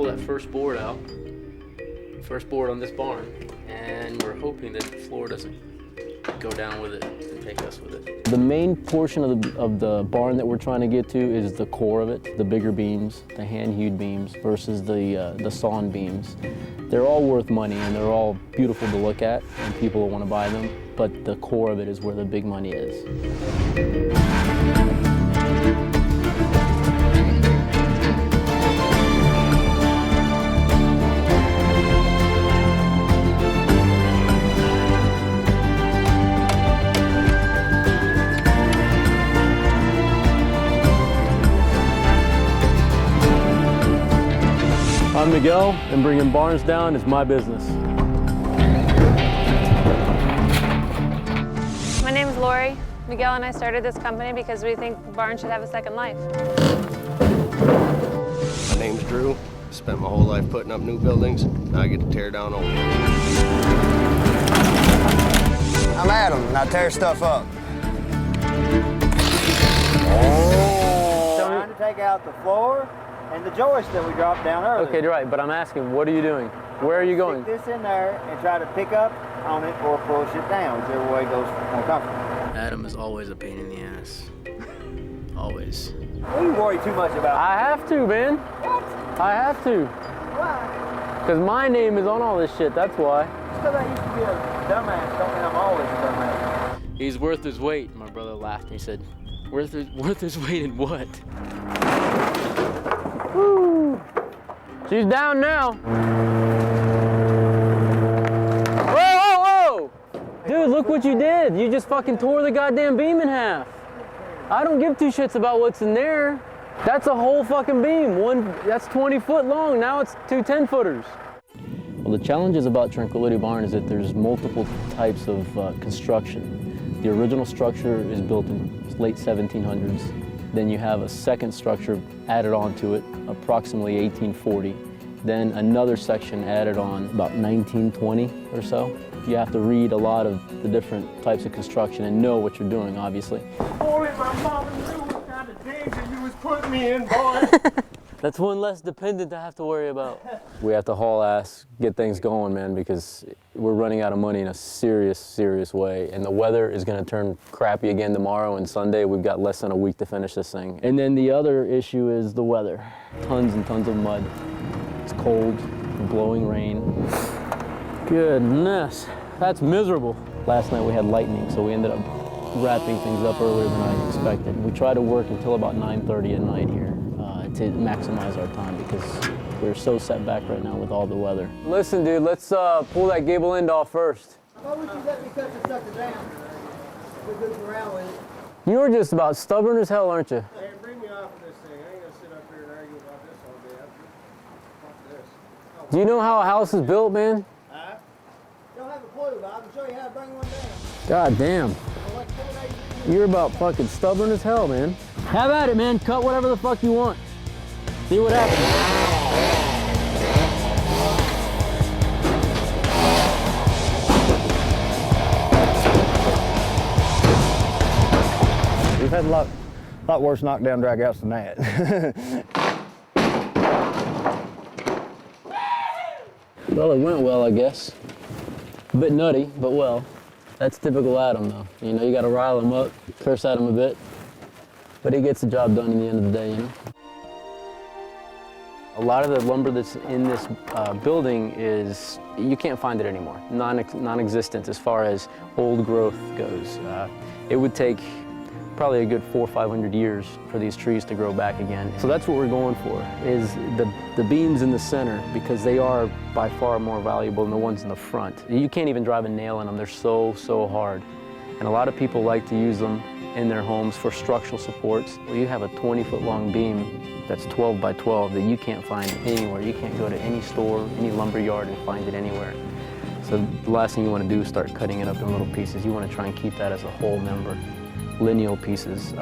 pull that first board out, first board on this barn, and we're hoping that the floor doesn't go down with it and take us with it. The main portion of the barn that we're trying to get to is the core of it, the bigger beams, the hand-hewed beams versus the sawn beams. They're all worth money and they're all beautiful to look at and people will want to buy them, but the core of it is where the big money is. I'm Miguel, and bringing barns down is my business. My name is Lori. Miguel and I started this company because we think barns should have a second life. My name's Drew. Spent my whole life putting up new buildings. Now I get to tear down old ones. I'm Adam, and I tear stuff up. Trying to take out the floor and the joist that we dropped down earlier. Okay, right, but I'm asking, what are you doing? Where are you going? Stick this in there and try to pick up on it or push it down, whichever way goes more comfortable. Adam is always a pain in the ass. Always. You worry too much about I have to, man. What? I have to. Why? Because my name is on all this shit, that's why. Just because I used to be a dumbass don't mean I'm always a dumbass. He's worth his weight. My brother laughed and he said, worth his weight in what? Woo! She's down now. Whoa, whoa, whoa! Dude, look what you did. You just fucking tore the goddamn beam in half. I don't give two shits about what's in there. That's a whole fucking beam. That's 20 foot long. Now it's two 10-footers. Well, the challenges about Tranquility Barn is that there's multiple types of construction. The original structure is built in late 1700s. Then you have a second structure added onto it, approximately 1840. Then another section added on about 1920 or so. You have to read a lot of the different types of construction and know what you're doing, obviously. Boy, my mama knew what kind of danger you was putting me in, boy. That's one less dependent to have to worry about. We have to haul ass, get things going, man, because we're running out of money in a serious, serious way. And the weather is gonna turn crappy again tomorrow and Sunday. We've got less than a week to finish this thing. And then the other issue is the weather. Tons and tons of mud. It's cold, blowing rain. Goodness, that's miserable. Last night we had lightning, so we ended up wrapping things up earlier than I expected. We try to work until about 9:30 at night here to maximize our time because we're so set back right now with all the weather. Listen, dude, let's pull that gable end off first. Why would you let me cut the sucker down? We're goofing around with it. You're just about stubborn as hell, aren't you? Hey, bring me off of this thing. I ain't gonna sit up here and argue about this all day. Fuck this. Do you know how a house is built, man? Huh? Don't have a clue, but I can show you how to bring one down. God damn. You're about fucking stubborn as hell, man. Have at it, man. Cut whatever the fuck you want. See what happens. We've had a lot worse knockdown dragouts than that. Well, it went well, I guess. A bit nutty, but well. That's typical Adam, though. You know, you gotta rile him up, curse at him a bit, but he gets the job done in the end of the day, you know? A lot of the lumber that's in this building is, you can't find it anymore. Non-existent as far as old growth goes. It would take probably a good 400 or 500 years for these trees to grow back again. So that's what we're going for, is the beams in the center, because they are by far more valuable than the ones in the front. You can't even drive a nail in them. They're so, so hard. And a lot of people like to use them in their homes for structural supports. Well, you have a 20-foot long beam that's 12 by 12 that you can't find anywhere. You can't go to any store, any lumber yard and find it anywhere. So the last thing you want to do is start cutting it up in little pieces. You want to try and keep that as a whole member. Lineal pieces.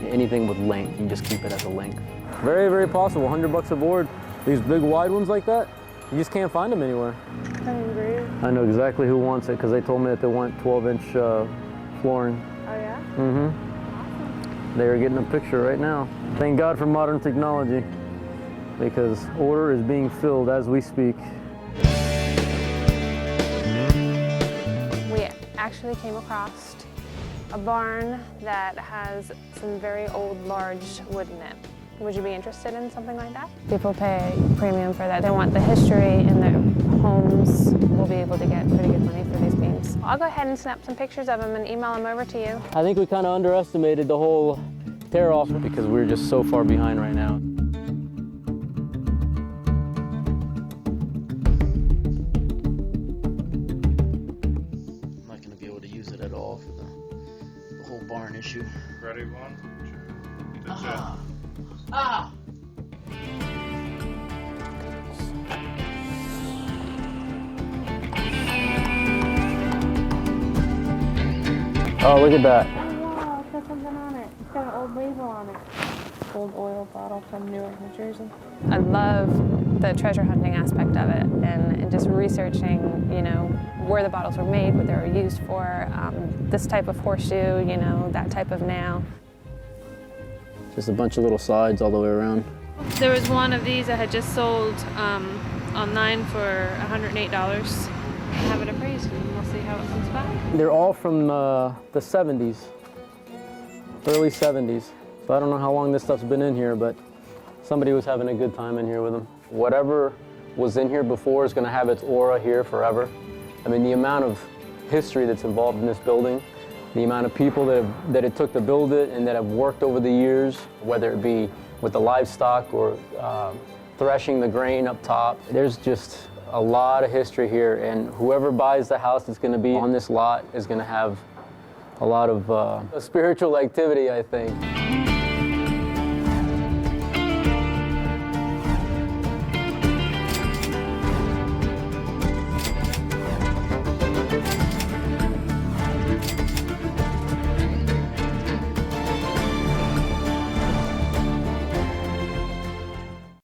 Anything with length, you can just keep it as a length. Very, very possible. $100 a board. These big wide ones like that, you just can't find them anywhere. I agree. I know exactly who wants it because they told me that they want 12-inch flooring. Oh yeah? Mm-hmm. Awesome. They are getting a picture right now. Thank God for modern technology. because order is being filled as we speak. We actually came across a barn that has some very old, large wood in it. Would you be interested in something like that? People pay premium for that. They want the history in their homes. We'll be able to get pretty good money for these beams. I'll go ahead and snap some pictures of them and email them over to you. I think we kind of underestimated the whole tear-off because we're just so far behind right now. I'm not going to be able to use it at all for the whole barn issue. Ready, one? Oh, look at that. Wow, it's got something on it. It's got an old label on it. Old oil bottle from Newark, New Jersey. I love the treasure hunting aspect of it and just researching, you know, where the bottles were made, what they were used for, this type of horseshoe, you know, that type of nail. Just a bunch of little slides all the way around. There was one of these I had just sold online for $108. I have it appraised and we'll see how it comes back. They're all from the 70s, early 70s. So I don't know how long this stuff's been in here, but somebody was having a good time in here with them. Whatever was in here before is going to have its aura here forever. I mean, the amount of history that's involved in this building, the amount of people that it took to build it and that have worked over the years, whether it be with the livestock or threshing the grain up top. There's just a lot of history here, and whoever buys the house that's going to be on this lot is going to have a lot of spiritual activity, I think.